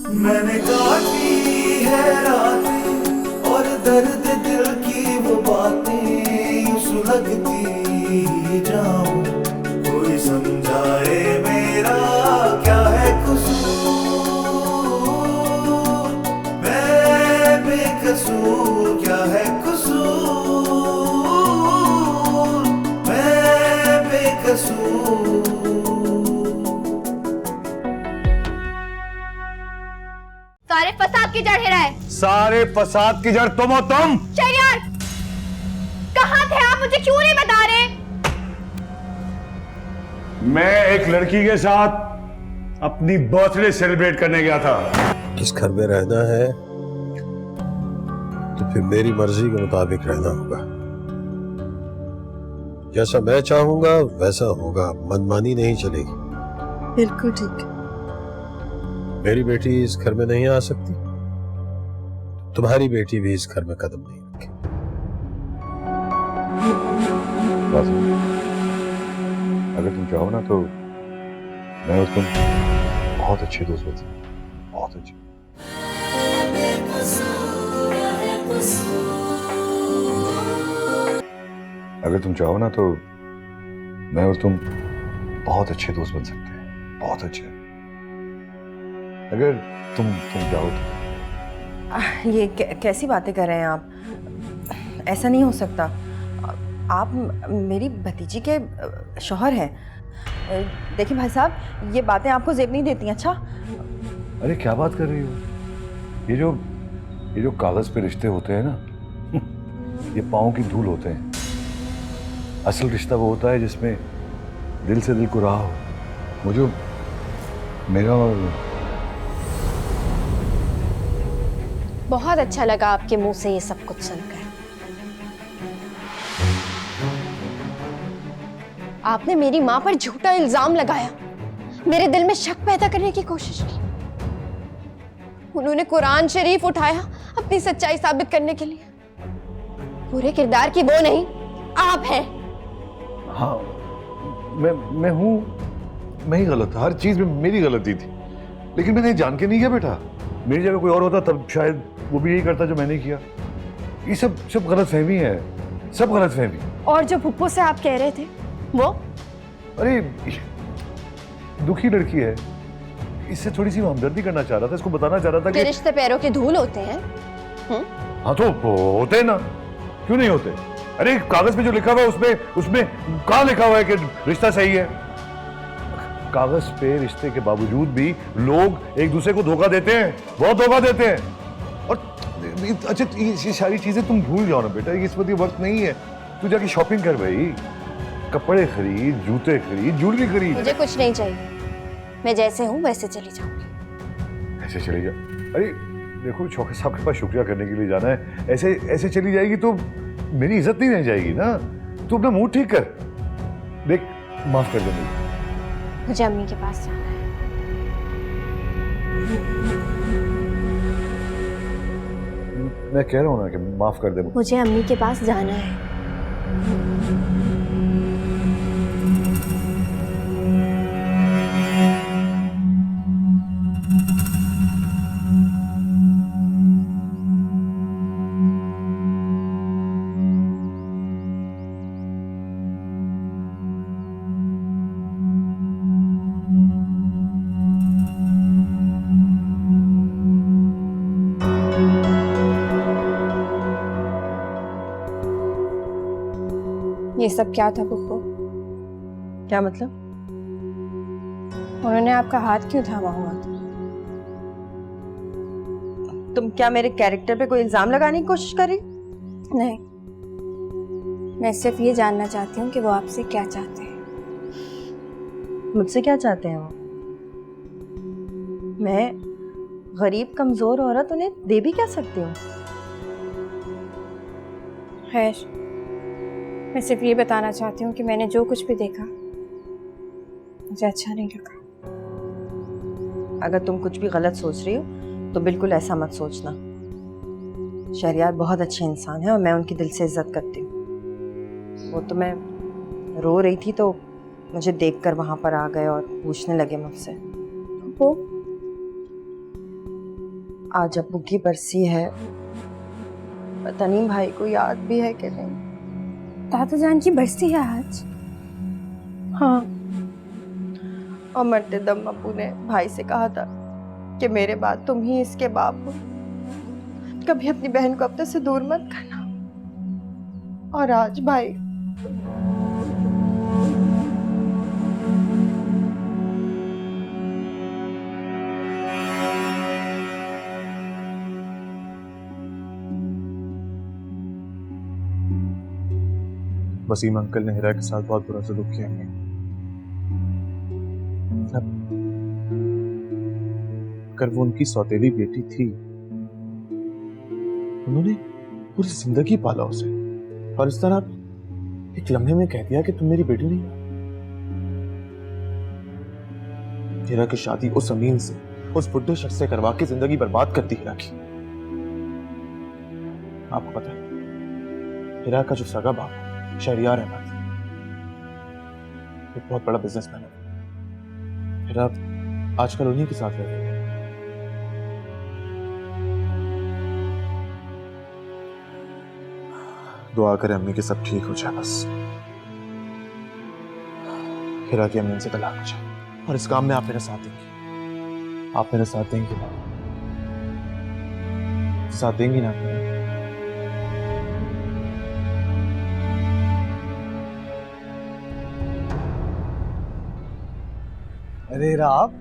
मैंने काटी है रातें और दर्द दिल की वो बातें यूं सुलगती जाऊं। कोई समझाए मेरा क्या है कसूर, मैं बेकसूर क्या है कसूर, मैं बेकसूर। सारे फसाद की जड़ है। सारे फसाद की जड़ तुम हो तुम। शहरयार, कहाँ थे आप? मुझे क्यों नहीं बता रहे? मैं एक लड़की के साथ अपनी बर्थडे सेलिब्रेट करने गया था। इस घर में रहना है तो फिर मेरी मर्जी के मुताबिक रहना होगा। जैसा मैं चाहूंगा वैसा होगा, मनमानी नहीं चलेगी। बिल्कुल ठीक। मेरी बेटी इस घर में नहीं आ सकती, तुम्हारी बेटी भी इस घर में कदम नहीं रखे। अगर तुम चाहो ना तो मैं और तुम बहुत अच्छे दोस्त बन सकते हैं, बहुत अच्छे। अगर तुम चाहो ना तो मैं और तुम बहुत अच्छे दोस्त बन सकते हैं, बहुत अच्छे। अगर तुम चाहो तो। ये कैसी बातें कर रहे हैं आप? ऐसा नहीं हो सकता। आप मेरी भतीजी के शौहर हैं। देखिए भाई साहब, ये बातें आपको जेब नहीं देती। अच्छा, अरे क्या बात कर रही हो? ये जो कागज पे रिश्ते होते हैं ना, ये पाँव की धूल होते हैं। असल रिश्ता वो होता है जिसमें दिल से दिल को रहा हो। मुझे मेरा और बहुत अच्छा लगा आपके मुंह से ये सब कुछ सुनकर। आपने मेरी मां पर झूठा इल्जाम लगाया, मेरे दिल में शक पैदा करने की कोशिश की। उन्होंने कुरान शरीफ उठाया अपनी सच्चाई साबित करने के लिए। पूरे किरदार की वो नहीं, आप हैं। हाँ, मैं हूँ, मैं ही गलत था। हर चीज में मेरी गलती थी, लेकिन मैंने जान के नहीं किया बेटा। मेरी जगह कोई और होता तब शायद वो भी यही करता जो मैंने किया। ये सब गलत फहमी है, सब गलत फहमी। और जो पुप्पो से आप कह रहे थे वो? अरे दुखी लड़की है, इससे थोड़ी सी हमदर्दी करना चाह रहा था, इसको बताना चाह रहा था कि रिश्ते पैरों की धूल होते हैं। हाँ तो होते हैं ना, क्यों नहीं होते? अरे कागज पे जो लिखा हुआ है उसमें कहाँ लिखा हुआ है कि रिश्ता सही है? कागज पे रिश्ते के बावजूद भी लोग एक दूसरे को धोखा देते हैं, बहुत धोखा देते हैं। और अच्छा, ये सारी चीजें तुम भूल जाओ ना बेटा, इस वक्त ये वक्त नहीं है। तू जाके शॉपिंग कर भाई, कपड़े खरीद, जूते खरीद, ज्वेलरी खरीद। मुझे कुछ नहीं चाहिए, मैं जैसे हूँ वैसे चली जाऊंगी। ऐसे चली जा? अरे देखो, शौकत साहब के पास शुक्रिया करने के लिए जाना है। ऐसे चली जाएगी तो मेरी इज्जत नहीं रह जाएगी ना। तू अपना मूड ठीक कर। देख, माफ कर दे मुझे अम्मी के पास जाना है। मैं कह रहा हूँ ना कि माफ कर दे। मुझे अम्मी के पास जाना है। ये सब क्या था पुप्पो? क्या मतलब? उन्होंने आपका हाथ क्यों थामा हुआ था? तुम क्या मेरे कैरेक्टर पे कोई इल्जाम लगाने की कोशिश कर रही? नहीं, मैं सिर्फ ये जानना चाहती हूँ कि वो आपसे क्या चाहते हैं। मुझसे क्या चाहते हैं वो? मैं गरीब कमजोर औरत उन्हें दे भी क्या सकती हूँ? खैर, मैं सिर्फ ये बताना चाहती हूँ कि मैंने जो कुछ भी देखा मुझे अच्छा नहीं लगा। अगर तुम कुछ भी गलत सोच रही हो तो बिल्कुल ऐसा मत सोचना। शहरयार बहुत अच्छे इंसान है और मैं उनकी दिल से इज्जत करती हूँ। वो तो मैं रो रही थी तो मुझे देखकर वहाँ पर आ गए और पूछने लगे मुझसे। वो आज अब्बू की बरसी है, पता नहीं भाई को याद भी है कि नहीं। दादा जान की बरसी है आज? हाँ, और मरते दम अब्बू ने भाई से कहा था कि मेरे बाद तुम ही इसके बाप हो, कभी अपनी बहन को अपने से दूर मत करना। और आज भाई वसीम अंकल ने हिरा के साथ बहुत बुरा सलूक किया है। मतलब अगर वो उनकी सौतेली बेटी थी, उन्होंने पूरी जिंदगी पाला उसे, और इस तरह एक लम्हे में कह दिया कि तुम मेरी बेटी नहीं हो। हिरा की शादी उस अमीन से, उस बुढ़े शख्स से करवा के जिंदगी बर्बाद कर दी हिरा की। आपको पता है हिरा का जो सगा बाप शहरियार अहमद एक बहुत बड़ा बिजनेसमैन है। हिरा आजकल उन्हीं के साथ रह रही है। दुआ करें अम्मी के सब ठीक हो जाए बस। हिरा की अम्मी से तलाक हो जाए, और इस काम में आप मेरा साथ देंगी। आप मेरा साथ देंगी ना? साथ देंगी ना? अरे हिरा, आप?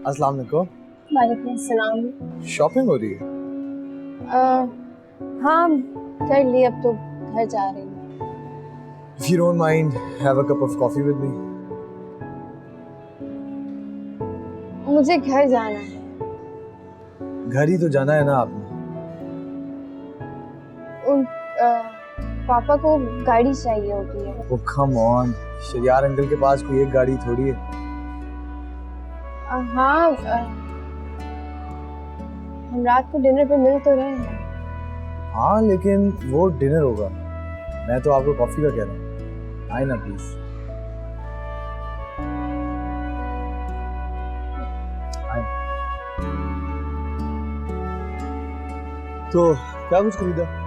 अस्सलाम वालेकुम। वालेकुम सलाम। शॉपिंग हो रही है? हाँ कर ली, अब तो घर जा रही हूँ। If you don't mind, have a cup of coffee with me. मुझे घर जाना है। घर ही तो जाना है ना आपने। पापा को गाड़ी चाहिए होती है। Oh come on, Shahriar uncle के पास कोई एक गाड़ी थोड़ी है। हाँ, हम रात को डिनर पे मिल तो रहे हैं। हाँ लेकिन वो डिनर होगा, मैं तो आपको कॉफी का कह रहा हूँ। आए ना प्लीज। आए। तो क्या कुछ खरीदा?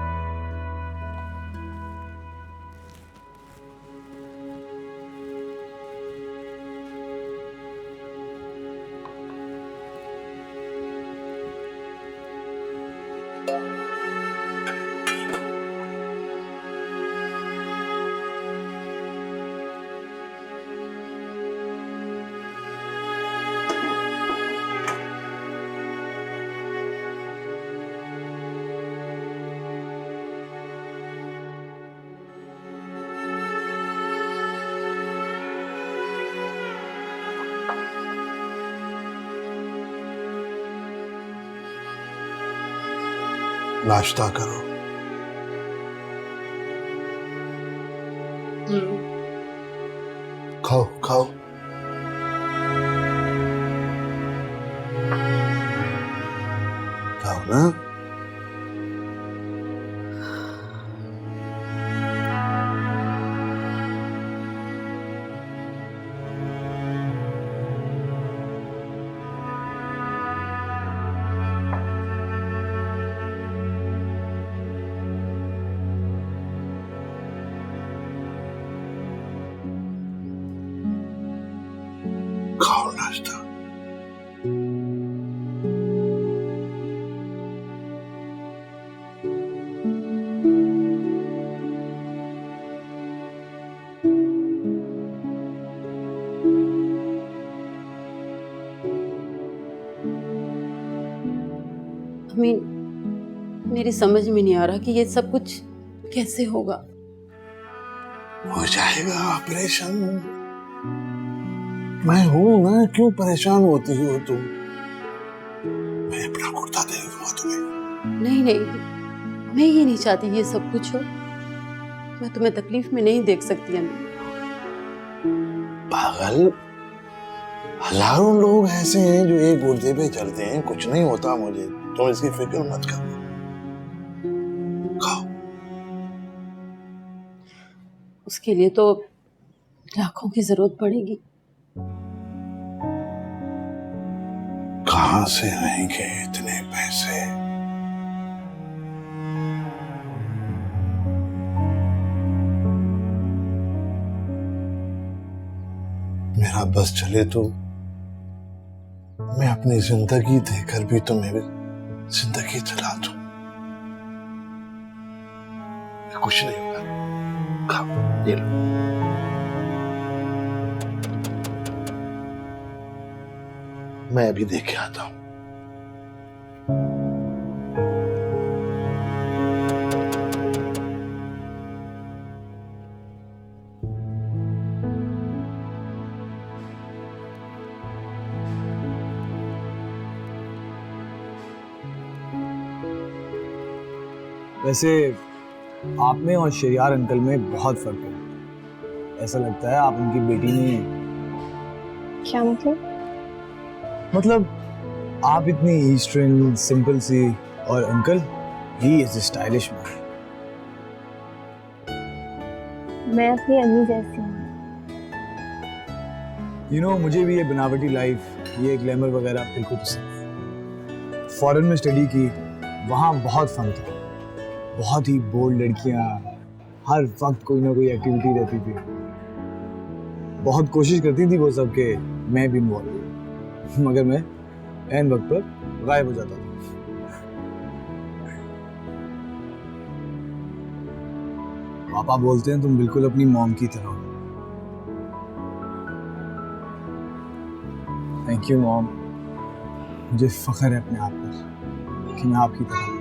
नाश्ता करो। खाओ खाओ। खाओ ना। खाओ नाश्ता। अमीन, मेरी समझ में नहीं आ रहा कि ये सब कुछ कैसे होगा। हो जाएगा ऑपरेशन। मैं हूं ना, क्यों परेशान होती हो तुम? मैं अपना कुर्ता दे दूंगा तुम्हें। नहीं नहीं, मैं ये नहीं चाहती ये सब कुछ हो। मैं तुम्हें तकलीफ में नहीं देख सकती अमीन। पागल, हजारों लोग ऐसे हैं जो एक गुर्दे पे चलते हैं। कुछ नहीं होता मुझे, तुम इसकी फिक्र मत करो। खाओ। उसके लिए तो लाखों की जरूरत पड़ेगी। कहाँ कहां से आएंगे इतने पैसे? मेरा बस चले तो मैं अपनी जिंदगी देकर भी तुम्हें जिंदगी चला दूं। कुछ नहीं होगा, खाओ, ये लो। मैं अभी देख के आता हूं। वैसे आप में और शरियार अंकल में बहुत फर्क है। ऐसा लगता है आप उनकी बेटी नहीं है। क्या मतलब आप इतनी ईस्टर्न सिंपल सी, और uncle he is stylish man. मैं अपनी अम्मी जैसी हूँ। यू नो, मुझे भी ये बनावटी लाइफ, ये ग्लैमर वगैरह बिल्कुल पसंद। फॉरेन में स्टडी की, वहाँ बहुत फन था। बहुत ही बोल्ड लड़कियाँ, हर वक्त कोई ना कोई एक्टिविटी रहती थी। बहुत कोशिश करती थी वो सब के मैं भी इन्वॉल्व हूँ, मगर मैं ऐन वक्त पर गायब हो जाता था। पापा बोलते हैं तुम बिल्कुल अपनी मॉम की तरह हो। थैंक यू मॉम, मुझे फख्र है अपने आप पर कि मैं आपकी तरह हूँ।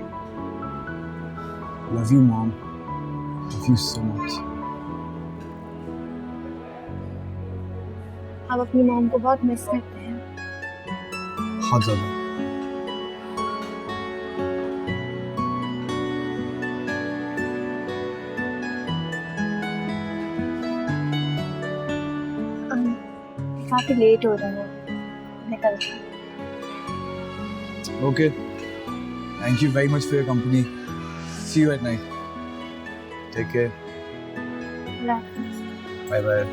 Love you, Mom. Love you so much. आप अपनी मॉम को बहुत मिस करते हैं। बहुत ज़्यादा। काफी लेट हो रहे हैं, निकलते हैं। Okay. Thank you very much for your company. See you at night. Take care. Bye bye.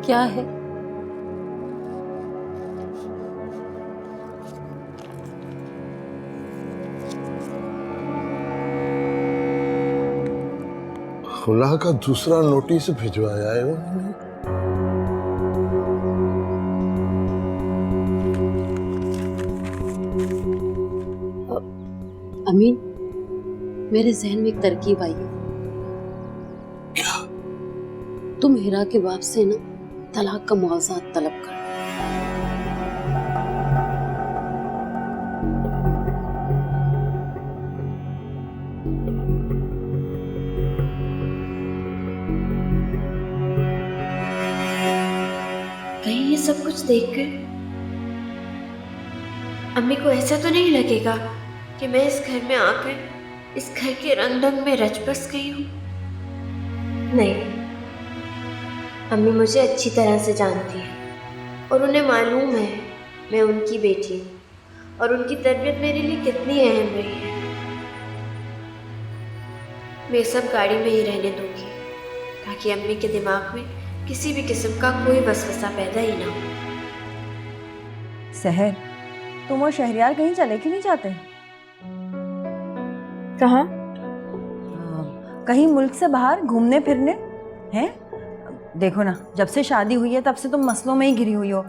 क्या है? खुला का दूसरा नोटिस भिजवाया है उन्होंने। अमीन, मेरे जहन में एक तरकीब आई है। क्या? तुम हिरा के बाप से ना तलाक का मुआवजा तलब कर। कहीं ये सब कुछ देखकर अम्मी को ऐसा तो नहीं लगेगा कि मैं इस घर में आकर इस घर के रंग ढंग में रच बस गई हूँ? नहीं, अम्मी मुझे अच्छी तरह से जानती है और उन्हें मालूम है मैं उनकी बेटी हूँ और उनकी तरबियत मेरे लिए कितनी अहम रही है। मैं सब गाड़ी में ही रहने दूंगी ताकि अम्मी के दिमाग में किसी भी किस्म का कोई वसवसा पैदा ही ना हो। सहर, तुम और शहरियार कहीं चले कि नहीं जाते? कहाँ? कहीं मुल्क से बाहर घूमने फिरने हैं? देखो ना, जब से शादी हुई है तब से तुम मसलों में ही घिरी हुई हो।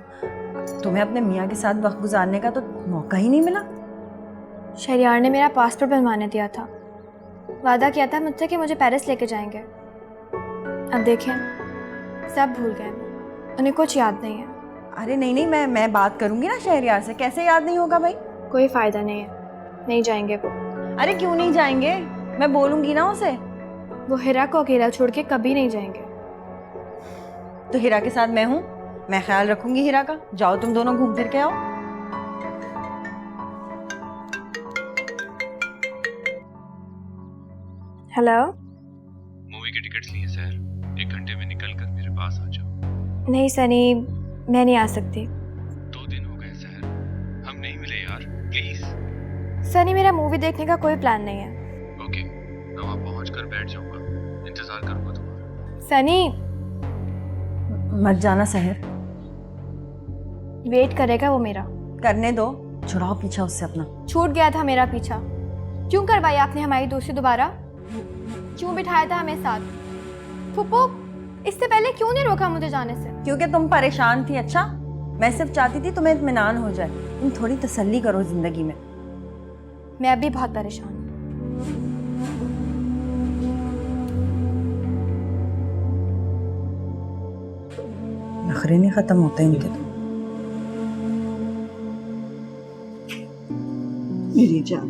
तुम्हें अपने मियाँ के साथ वक्त गुजारने का तो मौका ही नहीं मिला। शहरियार ने मेरा पासपोर्ट बनवाने दिया था, वादा किया था मुझसे कि मुझे पेरिस लेके जाएंगे। अब देखें, सब भूल गए, उन्हें कुछ याद नहीं है। अरे नहीं नहीं, मैं बात करूंगी ना शहरियार से। कैसे याद नहीं होगा भाई? कोई फायदा नहीं है, नहीं जाएंगे वो। अरे क्यों नहीं जाएंगे? मैं बोलूंगी ना उसे। वो हिरा को अकेला छोड़ के कभी नहीं जाएंगे। तो हिरा के साथ मैं हूँ, मैं ख्याल रखूंगी हीरा का। जाओ तुम दोनों घूम फिर के आओ। हेलो, मूवी के टिकट्स लिए सर, 1 घंटे में निकल कर मेरे पास आ जाओ। नहीं सनी, मैं नहीं आ सकती। 2 दिन हो गए सर, हम नहीं मिले यार, प्लीज। सनी, मेरा मूवी देखने का कोई प्लान नहीं है। ओके, मैं वहाँ पहुँच कर बैठ जाऊंगा, इंतजार करूंगा तुम्हारा। सनी, मत जाना सहर। वेट करेगा वो मेरा। करने दो, छुड़ाओ पीछा उससे अपना। छूट गया था मेरा पीछा। क्यों करवाई आपने हमारी दोस्ती दोबारा? क्यों बिठाया था हमें साथ? फुप्पो, इससे पहले क्यों नहीं रोका मुझे जाने से? क्योंकि तुम परेशान थी। अच्छा, मैं सिर्फ चाहती थी तुम्हें इत्मीनान हो जाए। तुम थोड़ी तसल्ली करो जिंदगी में। मैं अभी बहुत परेशान हूँ। नखरे नहीं खत्म होते इनके तो। मेरी जान,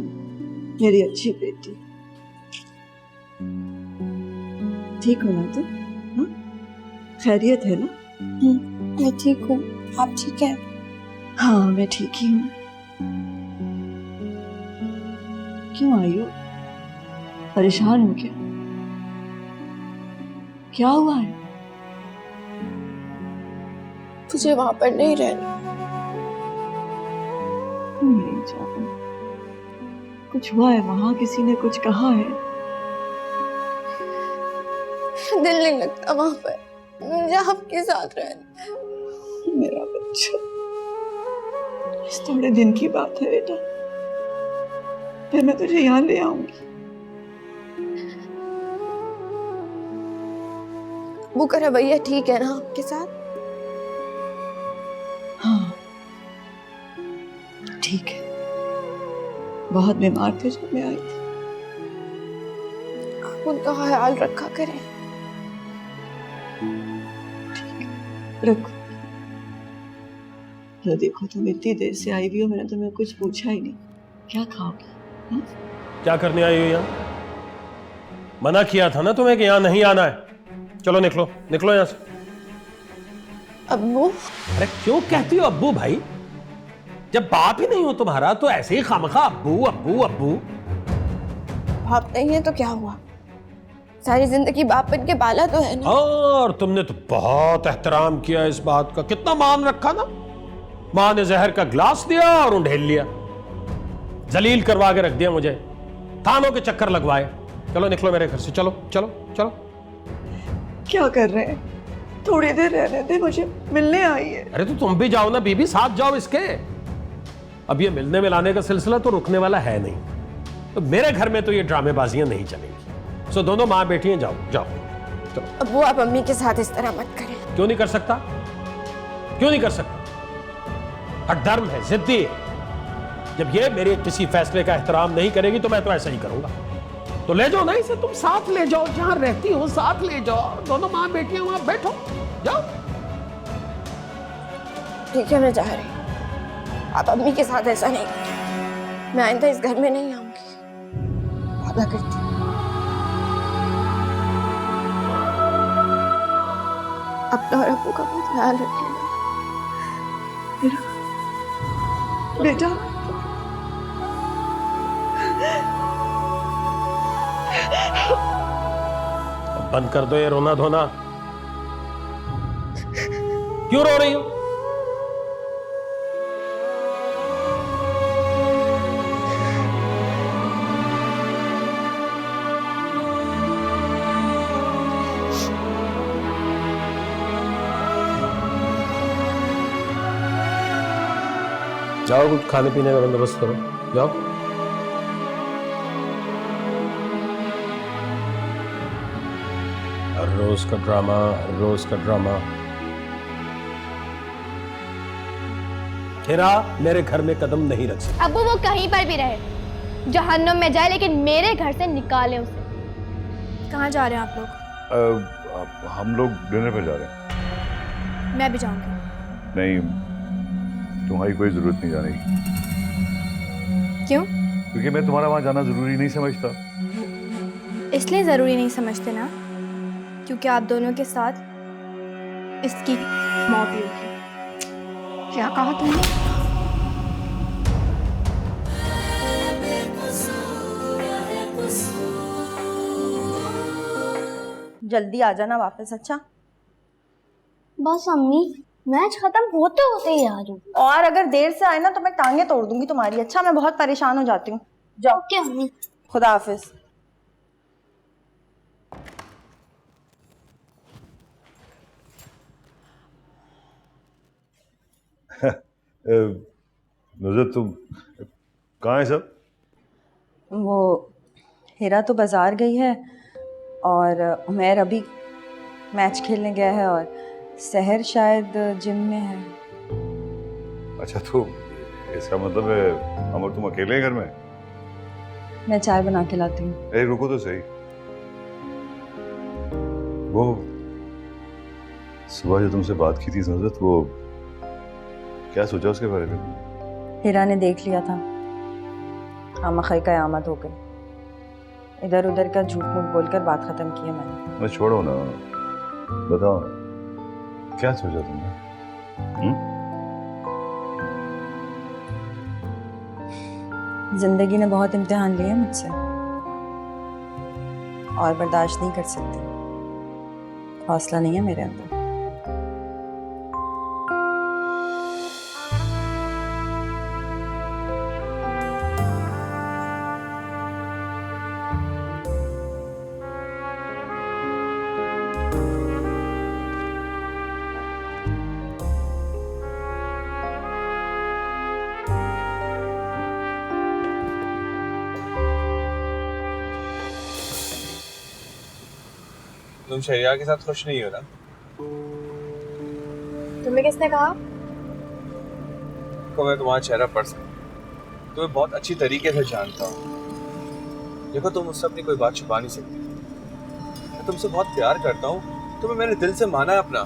मेरी अच्छी बेटी, ठीक हो ना तुम? हाँ? खैरियत है ना? मैं ठीक हूँ, आप ठीक है? हाँ, मैं ठीक ही हूँ। क्यों आई हो? परेशान हो क्या? क्या हुआ है? तुझे वहां पर नहीं रहना। मेरी जान, कुछ हुआ है वहां? किसी ने कुछ कहा है? दिल नहीं लगता वहां पर, मुझे आपके साथ रहना। मेरा बच्चा, इस थोड़े दिन की बात है बेटा, फिर मैं तुझे यहाँ ले आऊंगी। वो का रवैया ठीक है ना आपके साथ? हाँ, ठीक है। बहुत बीमार थे जब मैं आई थी। आप उनका ख्याल रखा करें। रखो। तो देखो, तुम इतनी देर से आई हुई हो, मैंने तुम्हें कुछ पूछा ही नहीं। क्या खाओगी? हाँ? क्या करने आई हो यहाँ? मना किया था ना तुम्हें कि यहाँ नहीं आना है। चलो निकलो, निकलो यहाँ से। अब्बू? अरे क्यों कहती हो अब्बू भाई? जब बाप ही नहीं हो तुम्हारा तो ऐसे ही खामखा अब्बू अब्बू अब्बू। बाप नहीं है तो क्या हुआ? सारी जिंदगी बाप बन के पाला तो है ना। और तुमने तो बहुत एहतराम किया इस बात का, कितना मान रखा ना। माँ ने जहर का ग्लास दिया और उंडेल लिया, जलील करवा के रख दिया मुझे, थानों के चक्कर लगवाए। चलो निकलो मेरे घर से, चलो चलो चलो। क्या कर रहे हैं? थोड़ी देर रहने दे, मुझे मिलने आई है। अरे तो तुम भी जाओ ना बीबी, साथ जाओ इसके। अब ये मिलने मिलाने का सिलसिला तो रुकने वाला है नहीं। तो मेरे घर में तो ये ड्रामेबाजियां नहीं चलेंगी। सो दोनों माँ बेटियां जाओ जाओ चलो। अब्बू, आप अम्मी के साथ इस तरह मत करें। क्यों नहीं कर सकता? क्यों नहीं कर सकता? हर धर्म है, जिद्दी है। जब ये मेरे किसी फैसले का एहतराम नहीं करेगी तो मैं तो ऐसा ही करूंगा। तो ले जाओ ना इसे, तुम साथ ले जाओ, जहां रहती हो साथ ले जाओ। दोनों माँ बेटियां वहां बैठो, जाओ। ठीक है, मैं जा रही हूँ। आप अम्मी के साथ ऐसा नहीं करें। मैं आइंदा इस घर में नहीं आऊंगी, वादा करती हूँ। अपना और अब्बू का बहुत ख्याल रखिएगा। बेटा, अब बंद कर दो ये रोना धोना। क्यों रो रही हो? जाओ, कुछ खाने पीने का बंदोबस्त करो, जाओ। हर रोज का ड्रामा, हर रोज का ड्रामा। हीरा मेरे घर में कदम नहीं रख सकती। अब्बू, वो कहीं पर भी रहे, जहन्नुम में जाए, लेकिन मेरे घर से निकाले उसे। कहाँ जा रहे हैं आप लोग? हम लोग डिनर पे जा रहे हैं। मैं भी जाऊंगी। नहीं, तुम्हारी कोई जरूरत नहीं जाने की। क्यों? क्योंकि मैं तुम्हारा वहां जाना जरूरी नहीं समझता। इसलिए जरूरी नहीं समझते ना, क्योंकि आप दोनों के साथ इसकी मौत हुई होगी। क्या कहा तुमने? जल्दी आ जाना वापस। अच्छा, बस अम्मी, मैच खत्म होते होते ही आ जाऊँ। और अगर देर से आए ना तो मैं टांगे तोड़ दूंगी तुम्हारी। अच्छा, मैं बहुत परेशान हो जाती हूँ। जाओ। ओके अम्मी। खुदा हाफिज। नुज़रत, तुम कहाँ है सब? वो हिरा तो बाजार गई है और उमैर अभी मैच खेलने गया है और सहर शायद जिम में है। अच्छा, तो इसका मतलब है अमर तुम अकेले हैं घर में? मैं चाय बना के लाती हूँ। अरे रुको तो सही। वो सुबह जो तुमसे बात की थी नुज़रत, वो क्या सोचा उसके बारे में? हिरा ने देख लिया था, खामखई कयामत हो गई। इधर उधर का झूठ मूठ बोलकर बात खत्म की है मैंने। मैं छोड़ो ना, बताओ क्या सोचा तुमने? जिंदगी ने बहुत इम्तिहान लिए मुझसे और बर्दाश्त नहीं कर सकती। हौसला नहीं है मेरे अंदर। तुम शहरियार के साथ खुश नहीं हो ना? तुम्हें किसने कहा? को मैं तुम्हारा चेहरा पढ़ सकता, तुम्हें बहुत अच्छी तरीके से जानता हूँ। देखो, तुम मुझसे अपनी कोई बात छुपा नहीं सकती। मैं तुमसे बहुत प्यार करता हूँ, तुम्हें मैंने दिल से माना है अपना।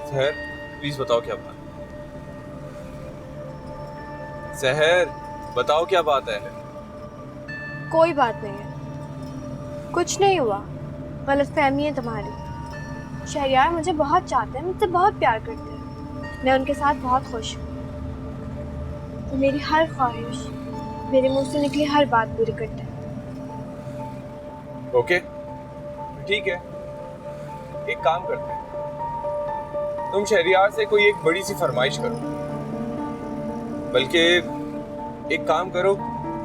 सहर, प्लीज बताओ क्या बात। सहर, बताओ क्या बात है। कोई बात नहीं है, कुछ नहीं हुआ। गलतफहमी है तुम्हारी। शहरियार मुझे बहुत चाहते हैं, मुझसे बहुत प्यार करते हैं। मैं उनके साथ बहुत खुश हूँ। तो मेरी हर ख्वाहिश, मेरे मुंह से निकली हर बात पूरी करते हैं। ओके, ठीक है, एक काम करते हैं। तुम शहरियार से कोई एक बड़ी सी फरमाइश करो, बल्कि एक काम करो,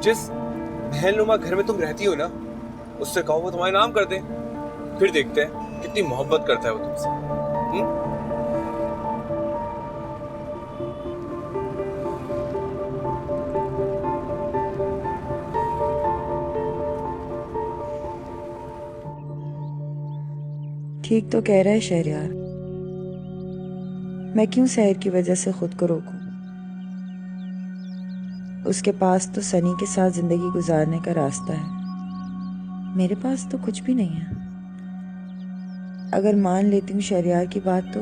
जिस महलनुमा घर में तुम रहती हो ना, उससे कहो वो तुम्हारे नाम कर दे। फिर देखते हैं कितनी मोहब्बत करता है वो तुमसे। ठीक तो कह रहा है शहरियार। मैं क्यों सहर की वजह से खुद को रोकूं? उसके पास तो सनी के साथ जिंदगी गुजारने का रास्ता है, मेरे पास तो कुछ भी नहीं है। अगर मान लेती हूँ शहरियार की बात, तो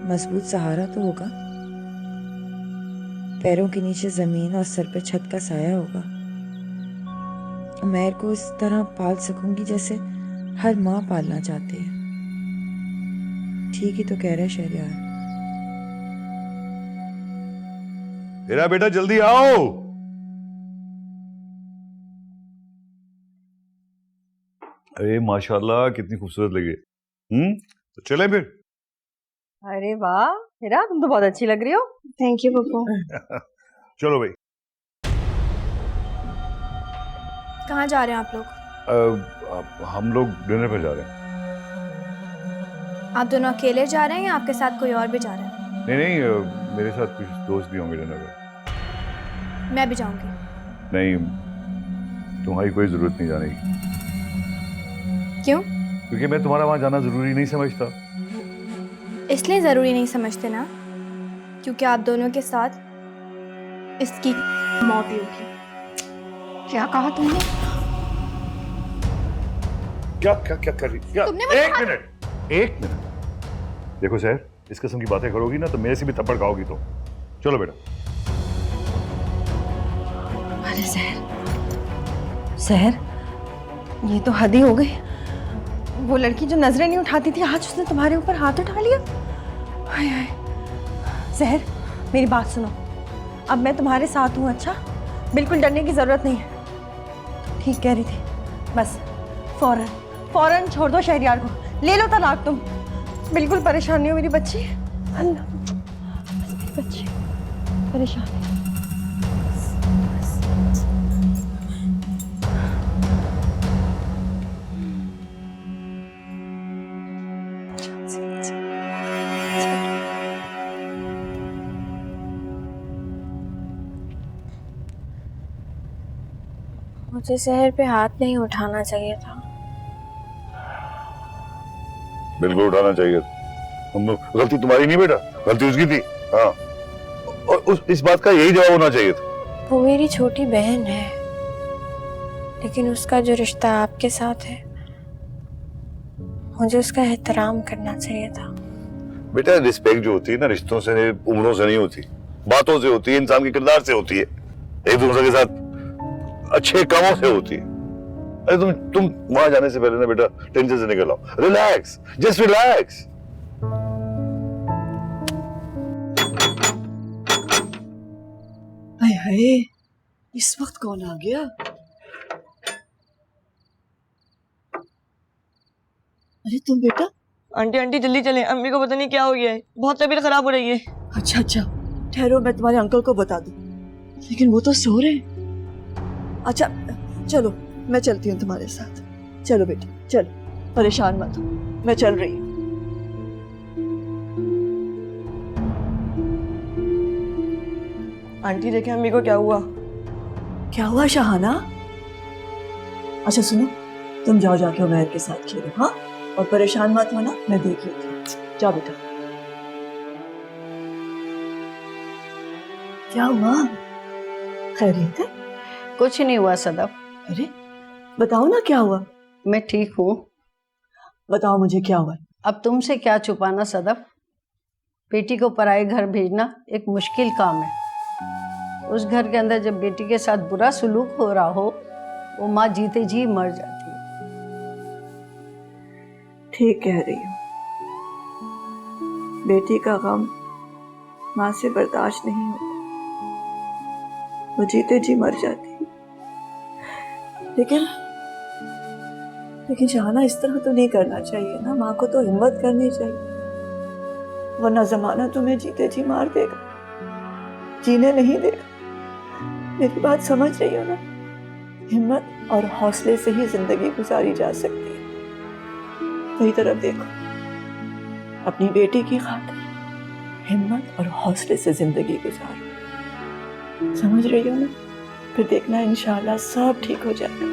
मजबूत सहारा तो होगा, पैरों के नीचे जमीन और सर पे छत का साया होगा। उमैर को इस तरह पाल सकूंगी जैसे हर माँ पालना चाहती है। ठीक ही तो कह रहा है शहरियार। मेरा बेटा जल्दी आओ। अरे माशाल्लाह, कितनी खूबसूरत लगी। तो चले फिर। अरे वाह हिरा, तुम तो बहुत अच्छी लग रही हो। Thank you Pappu. चलो भाई। कहाँ जा रहे हैं आप लोग? हम लोग डिनर पे जा रहे हैं। आप दोनों अकेले जा रहे हैं या आपके साथ कोई और भी जा रहा है? नहीं, मेरे साथ कुछ दोस्त भी होंगे डिनर पे। मैं भी जाऊंगी। नहीं, तुम्हारी कोई जरूरत नहीं जाने की। क्यों? क्योंकि मैं तुम्हारा वहां जाना जरूरी नहीं समझता। इसलिए जरूरी नहीं समझते ना, क्योंकि आप दोनों के साथ इसकी मौत ही होगी। क्या कहा तुमने? क्या क्या क्या कर रही? क्या? एक मिनट। देखो सहर, इस किस्म की बातें करोगी ना तो मेरे से भी थप्पड़ खाओगी। तो चलो बेटा। अरे सहर, ये तो हद ही हो गई। वो लड़की जो नजरें नहीं उठाती थी, आज उसने तुम्हारे ऊपर हाथ उठा लिया। हाय हाय। जहर, मेरी बात सुनो, अब मैं तुम्हारे साथ हूँ, अच्छा? बिल्कुल डरने की जरूरत नहीं है। ठीक कह रही थी, बस फौरन फौरन छोड़ दो शहरयार को, ले लो तलाक तुम। बिल्कुल परेशान नहीं हो मेरी बच्ची, अल्लाह, बस मेरी बच्ची परेशान है। मुझे शहर पे हाथ नहीं उठाना चाहिए था। बिल्कुल उठाना चाहिए। गलती तुम्हारी नहीं बेटा, गलती उसकी थी। हाँ, और इस बात का यही जवाब होना चाहिए था। वो मेरी छोटी बहन है, लेकिन उसका जो रिश्ता आपके साथ है, मुझे उसका एहतराम करना चाहिए था। बेटा रिस्पेक्ट जो होती है ना, रिश्तों से, उम्रों से नहीं होती, बातों से होती है, इंसान के किरदार से होती है, एक दूसरे के साथ अच्छे कामों से होती है। अरे तुम वहां जाने से पहले ना बेटा टेंशन से निकल आओ, रिलैक्स, जस्ट रिलैक्स। हाय हाय, इस वक्त कौन आ गया? अरे तुम बेटा। आंटी आंटी जल्दी चलें, अम्मी को पता नहीं क्या हो गया है, बहुत तबीयत खराब हो रही है। अच्छा अच्छा, ठहरो, मैं तुम्हारे अंकल को बता दूं, लेकिन वो तो सो रहे हैं। अच्छा चलो, मैं चलती हूँ तुम्हारे साथ। चलो बेटा चलो, परेशान मत हो, मैं चल रही हूँ। आंटी देखे अम्मी को क्या हुआ? क्या हुआ शहाना? अच्छा सुनो, तुम जाओ जाके उमैर के साथ खेलो, हाँ? और परेशान मत होना, मैं देख लेती हूँ। जाओ बेटा। क्या हुआ? खैरियत है? कुछ नहीं हुआ सदफ। अरे बताओ ना क्या हुआ। मैं ठीक हूँ। बताओ मुझे क्या हुआ। अब तुमसे क्या छुपाना सदफ, बेटी को पराए घर भेजना एक मुश्किल काम है। उस घर के अंदर जब बेटी के साथ बुरा सुलूक हो रहा हो, वो माँ जीते जी मर जाती है। ठीक कह रही हो, बेटी का गम माँ से बर्दाश्त नहीं होता, वो जीते जी मर जाती है। लेकिन शहाना इस तरह तो नहीं करना चाहिए ना, माँ को तो हिम्मत करनी चाहिए, वरना जमाना तुम्हें जीते जी मार देगा, जीने नहीं देगा। मेरी बात समझ रही हो ना? हिम्मत और हौसले से ही जिंदगी गुजारी जा सकती है। मेरी तरफ देखो, अपनी बेटी की खातिर हिम्मत और हौसले से जिंदगी गुजारो, समझ रही हो ना? फिर देखना इंशाल्लाह सब ठीक हो जाएगा।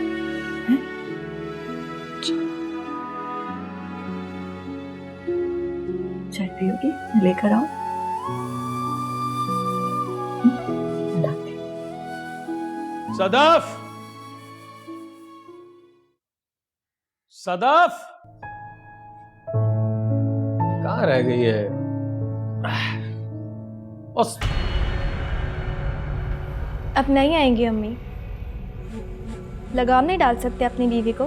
चाय पियोगी? मैं लेकर आऊं? सदफ, सदफ कहाँ रह गई है? अब नहीं आएंगी अम्मी। लगाम नहीं डाल सकते अपनी बीवी को?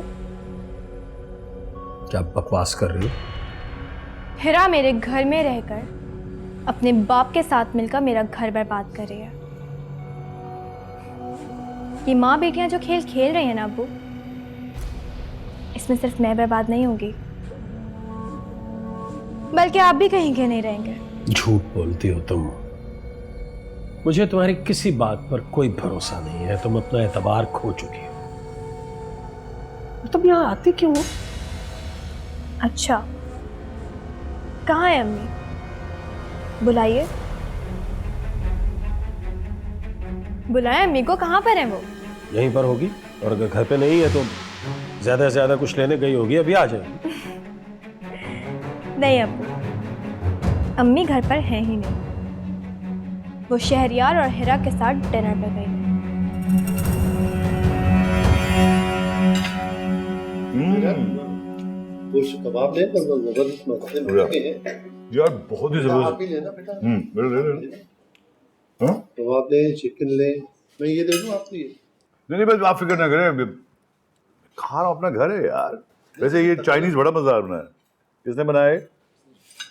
क्या बकवास कर रही हो? हिरा मेरे घर में रहकर अपने बाप के साथ मिलकर मेरा घर बर्बाद कर रही है। ये माँ बेटियां जो खेल खेल रही हैं ना अब्बू, इसमें सिर्फ मैं बर्बाद नहीं होगी, बल्कि आप भी कहीं के नहीं रहेंगे। झूठ बोलती हो तुम। मुझे तुम्हारी किसी बात पर कोई भरोसा नहीं है। तुम अपना एतबार खो चुकी हो। तुम यहाँ आती क्यों हो? अच्छा, कहाँ है अम्मी? बुलाइए, बुलाए अम्मी को। कहाँ पर है वो? यहीं पर होगी, और अगर घर पे नहीं है तो ज्यादा से ज्यादा कुछ लेने गई होगी, अभी आ जाएगी। नहीं अब्बू, अम्मी घर पर हैं ही नहीं, वो शहरयार और हिरा के साथ डिनर पे गई है। कुछ कबाब ले, यार बहुत ही जबरदस्त। कबाब ले, चिकन ले, मैं ये दे दूं आपको? ये नहीं बस आप फिक्र ना करें, खाना अपना घर है यार। वैसे ये चाइनीज बड़ा मजेदार बना है। किसने बनाया है?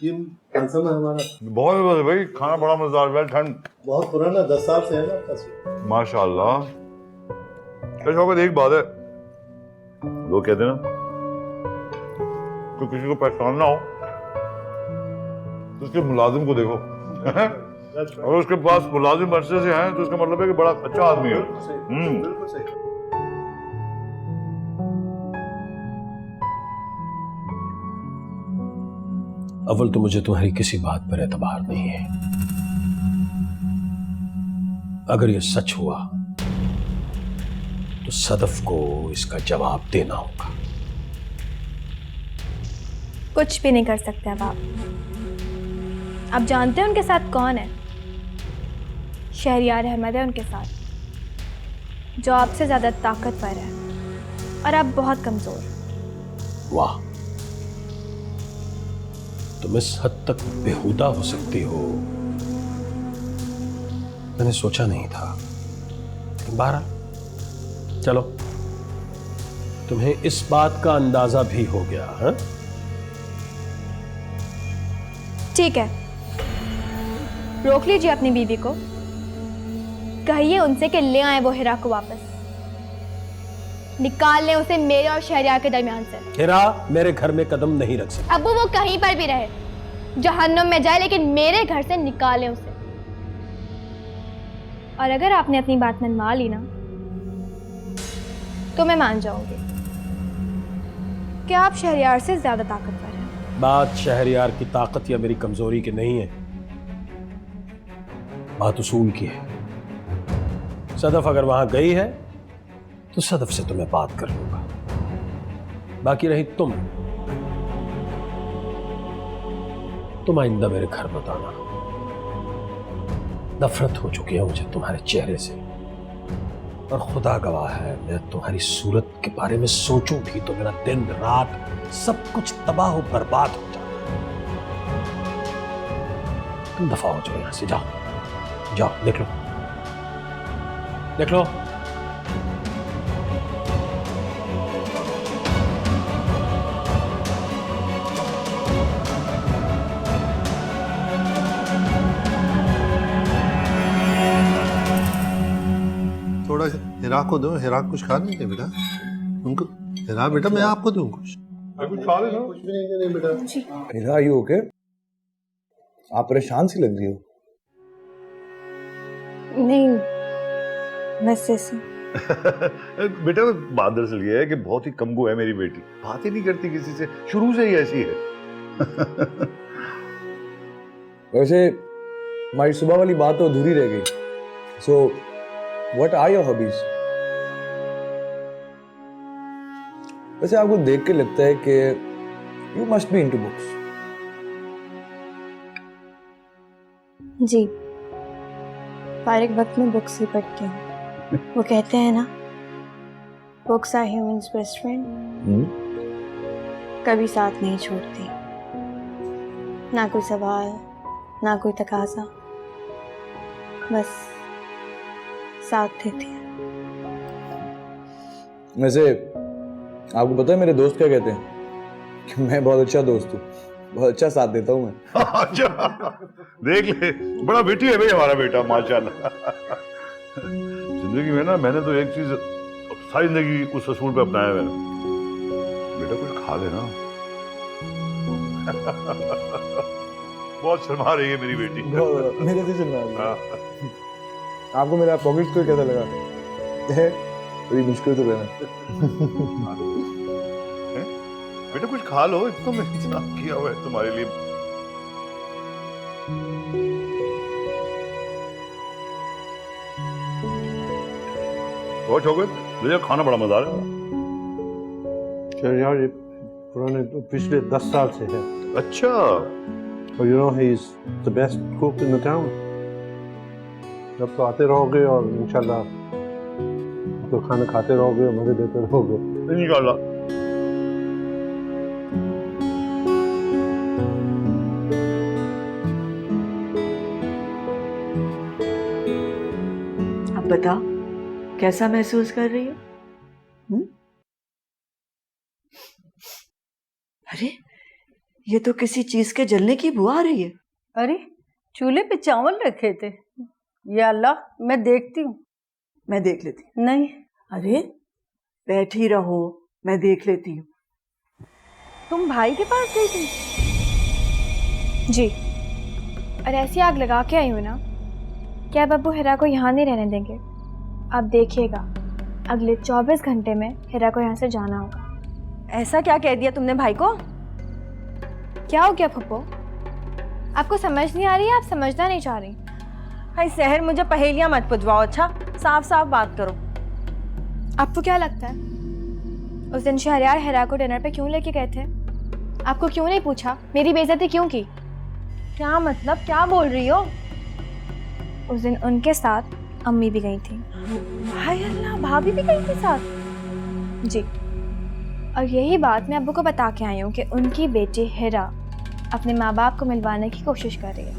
ये handsome है हमारा। बहुत भाई, खाना बड़ा मजेदार, वेल ठंड। बहुत पुराना, 10 साल से है ना आपका सूट। माशाल्लाह। शौकत, एक बात है, लोग कहते हैं ना तो किसी को पहचान ना हो तो उसके मुलाजिम को देखो। अगर उसके पास मुलाजिम अरसे से हैं तो उसका मतलब है कि बड़ा अच्छा आदमी है। बिल्कुल सही। अव्वल तो मुझे तुम्हारी किसी बात पर एतबार नहीं है। अगर यह सच हुआ तो सदफ को इसका जवाब देना होगा। कुछ भी नहीं कर सकते अब आप जानते हैं उनके साथ कौन है? शहरियार अहमद है उनके साथ, जो आपसे ज्यादा ताकतवर है और आप बहुत कमजोर। वाह, तुम इस हद तक बेहुदा हो सकती हो, मैंने सोचा नहीं था। बहरहाल चलो, तुम्हें इस बात का अंदाजा भी हो गया है? ठीक है, रोक लीजिए अपनी बीवी को, कहिए उनसे कि ले आए वो हिरा को वापस, निकाल लें उसे मेरे और शहरियार के दरमियान से। हिरा मेरे घर में कदम नहीं रख सकती। अब वो कहीं पर भी रहे, जहन्नुम में जाए, लेकिन मेरे घर से निकालें उसे। और अगर आपने अपनी बात मनवा ली ना तो मैं मान जाऊंगी कि आप शहरियार से ज्यादा ताकतवर हैं। बात शहरियार की ताकत या मेरी कमजोरी की नहीं है, बात उसूल की है। सदफ अगर वहां गई है तो सदफ से तो मैं बात कर लूंगा। बाकी रही तुम आइंदा मेरे घर मत आना। नफरत हो चुकी है मुझे तुम्हारे चेहरे से, और खुदा गवाह है, मैं तुम्हारी सूरत के बारे में सोचूं भी तो मेरा दिन रात सब कुछ तबाह और बर्बाद हो जाता है। तुम दफा हो जाओ यहां से, जाओ जाओ, देख लो देख लो। थोड़ा हिरा को दो, हिरा कुछ खा नहीं है बेटा उनको। हिरा बेटा मैं आपको दूं कुछ खा लेना। कुछ भी नहीं देने बेटा। हिरा, यू ओके? आप परेशान सी लग रही हो। नहीं, मैं से बेटा बात दरअसल ये है कि बहुत ही कमगो है मेरी बेटी, बात ही नहीं करती किसी से, शुरू से ही ऐसी है। वैसे हमारी सुबह वाली बात तो अधूरी रह गई। So what are your hobbies? वैसे आपको देख के लगता है कि you must be into books. जी, फारिग वक्त में बुक्स ही पढ़ती हूँ। वो कहते हैं ना, books are humans best friend. कभी साथ नहीं छोड़ती, ना कोई सवाल ना कोई तकाजा, बस साथ देती है। वैसे आपको पता है मेरे दोस्त क्या कहते हैं? कि मैं बहुत अच्छा दोस्त हूँ, बहुत अच्छा साथ देता हूँ मैं। अच्छा, देख ले, बड़ा बेटी है भाई हमारा बेटा, माशाल्लाह। जिंदगी में ना मैंने तो एक चीज सारी जिंदगी उस असूल पे अपनाया है, बेटा कुछ खा लेना। बहुत शर्मा रही है मेरी बेटी। मेरे से शर्मा रही है। आपको मेरा पॉकेट स्क्वेयर कैसा लगा? बड़ी मुश्किल तो रहना। बेटा कुछ खा लो, इतना मैंने इंतजाम किया हुआ है तुम्हारे लिए। और शौकत, मुझे खाना बड़ा मजा आ रहा है। यार ये पुराने तो पिछले 10 साल से है। अच्छा, और you know he is the best cook in the town. जब तो आते रहोगे और इंशाल्लाह तो खाना खाते रहोगे और मजे देते रहोगे इंशाल्लाह। अब बताओ कैसा महसूस कर रही हो? अरे ये तो किसी चीज के जलने की बुआ आ रही है। अरे चूल्हे पे चावल रखे थे। या अल्लाह, मैं देखती हूँ। मैं देख लेती। नहीं। अरे बैठी रहो, मैं देख लेती हूँ। तुम भाई के पास गई थी? जी, और ऐसी आग लगा के आई हूँ ना, क्या बब्बू हिरा को यहाँ नहीं रहने देंगे। आप देखिएगा, अगले 24 घंटे में हिरा को यहाँ से जाना होगा। ऐसा क्या कह दिया तुमने भाई को? क्या हो गया फुप्पो? आपको समझ नहीं आ रही है? आप समझना नहीं चाह रही? हाय सहर, मुझे पहेलियां मत पूछवाओ, अच्छा साफ साफ बात करो। आपको क्या लगता है उस दिन शहरयार हिरा को डिनर पे क्यों लेके गए थे? आपको क्यों नहीं पूछा? मेरी बेइज्जती क्यों की? क्या मतलब, क्या बोल रही हो? उस दिन उनके साथ अम्मी भी गई थी। हाय अल्लाह, भाभी भी गई थी साथ? जी, और यही बात मैं अब्बू को बता के आई हूँ कि उनकी बेटी हिरा अपने माँ बाप को मिलवाने की कोशिश कर रही है।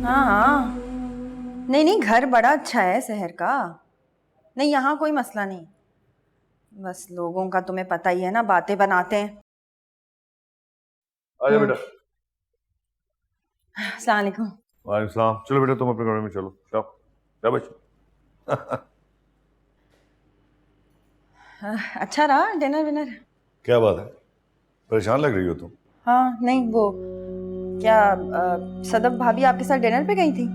हाँ हाँ, नहीं नहीं, घर बड़ा अच्छा है शहर का। नहीं, यहाँ कोई मसला नहीं। बस लोगों का तुम्हें पता ही है ना, बातें बनाते हैं। आजा बेटा। अस्सलाम वालेकुम। वालेकुम सलाम। चलो बेटा, तुम अपने कमरे में चलो। शाबाश। अच्छा रहा डिनर विनर? क्या बात है, परेशान लग रही हो तुम? हाँ नहीं, वो क्या सदफ भाभी आपके साथ डिनर पे गई थी?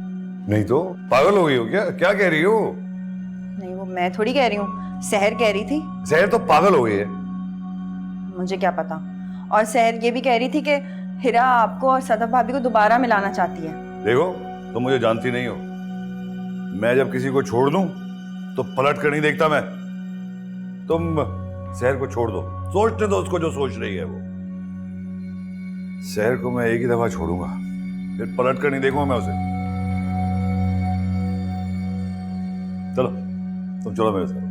नहीं तो पागल हो गई हो क्या? क्या कह रही हो? नहीं, वो मैं थोड़ी कह रही हूँ, सहर कह रही थी। सहर तो पागल हो गई है। मुझे क्या पता। और सहर ये भी कह रही थी कि हिरा आपको और सदफ भाभी को दोबारा मिलाना चाहती है। देखो, तुम मुझे जानती नहीं हो। मैं जब किसी को छोड़ दूं तो पलट कर नहीं देखता मैं। तुम सहर को छोड़ दो, सोचने दो उसको जो सोच रही है वो। सहर को मैं एक ही दफा छोड़ूंगा, फिर पलट कर नहीं देखूंगा मैं उसे। चलो तुम चलो मेरे साथ।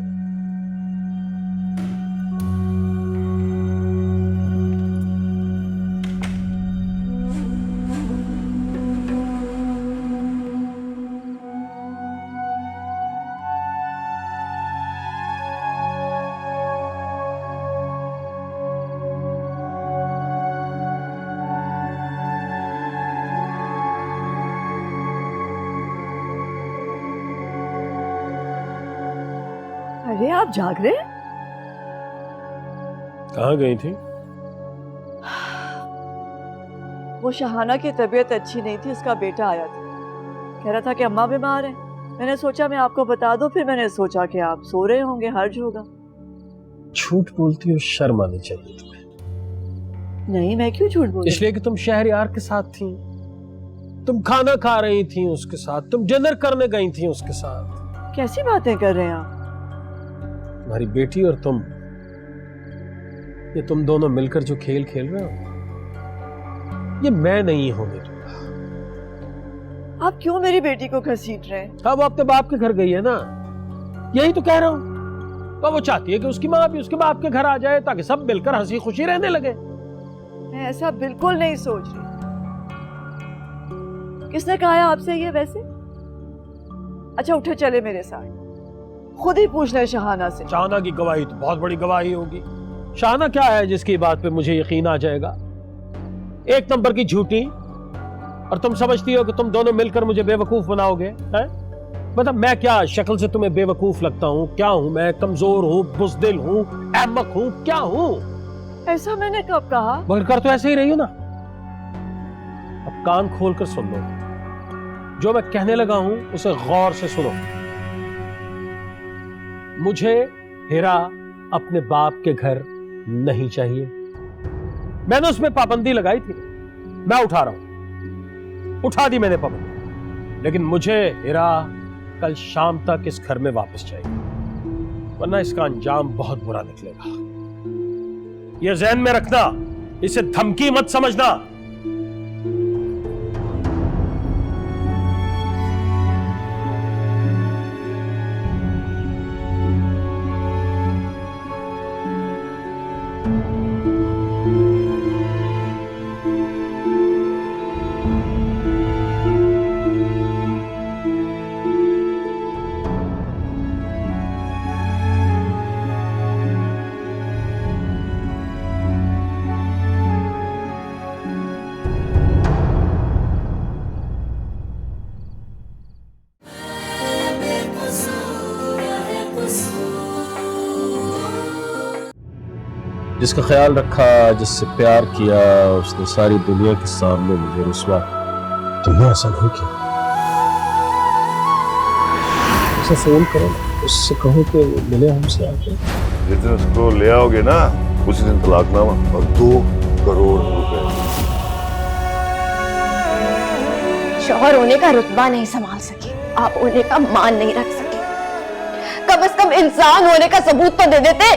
अरे आप जाग रहे? कहाँ गई थी? वो शहाना की तबीयत अच्छी नहीं थी, उसका बेटा आया था, कह रहा था कि अम्मा बीमार है। मैंने सोचा मैं आपको बता दूं, फिर मैंने सोचा कि आप सो रहे होंगे, हर्ज होगा। झूठ बोलती हो, शर्म आनी चाहिए तुम्हें। नहीं, मैं क्यों झूठ बोलूं? इसलिए कि तुम शहरयार के साथ थी, तुम खाना खा रही थी उसके साथ, तुम डिनर करने गई थी उसके साथ। कैसी बातें कर रहे हैं आप? तुम्हारी बेटी और तुम, ये तुम दोनों मिलकर जो खेल खेल रहे हो, ये मैं नहीं होने दूंगा। आप क्यों मेरी बेटी को घसीट रहे हैं? अब अपने बाप के घर गई है ना, यही तो कह रहा हूं। तो वो चाहती है कि उसकी माँ भी उसके बाप के घर आ जाए ताकि सब मिलकर हंसी खुशी रहने लगे। मैं ऐसा बिल्कुल नहीं सोच रही। किसने कहा है आपसे ये वैसे? अच्छा उठे चले मेरे साथ, खुद ही पूछ ले शहाना से। शहाना की गवाही तो बहुत बड़ी गवाही होगी। शहाना क्या है जिसकी बात पे मुझे यकीन आ जाएगा? एक नंबर की झूठी। और तुम समझती हो कि तुम दोनों मिलकर मुझे बेवकूफ बनाओगे? हैं? मतलब मैं क्या शक्ल से तुम्हें बेवकूफ लगता हूँ? क्या हूँ मैं? कमजोर हूँ, बुज़दिल हूँ, अहमक हूँ, क्या हूँ? ऐसा मैंने कब कहा? मगर कर तो ऐसे ही रही हो ना। अब कान खोल कर सुन लो, जो मैं कहने लगा हूं उसे गौर से सुनो। मुझे हिरा अपने बाप के घर नहीं चाहिए। मैंने उसमें पाबंदी लगाई थी, मैं उठा रहा हूं, उठा दी मैंने पाबंदी। लेकिन मुझे हिरा कल शाम तक इस घर में वापस चाहिए, वरना इसका अंजाम बहुत बुरा निकलेगा। यह ज़हन में रखना, इसे धमकी मत समझना। जिसका ख्याल रखा, जिससे प्यार किया, उसने सारी दुनिया के सामने मुझे रुसवा। तुमने ऐसा नहीं किया। उसे फोन करो, उससे कहो कि मिले हमसे आके। जिस दिन उसको ले आओगे ना, उसी दिन तलाकनामा और 2 करोड़ रुपए। शौहर होने का रुतबा नहीं संभाल सके, आप होने का मान नहीं रख सके, कम से कम इंसान होने का सबूत तो दे देते।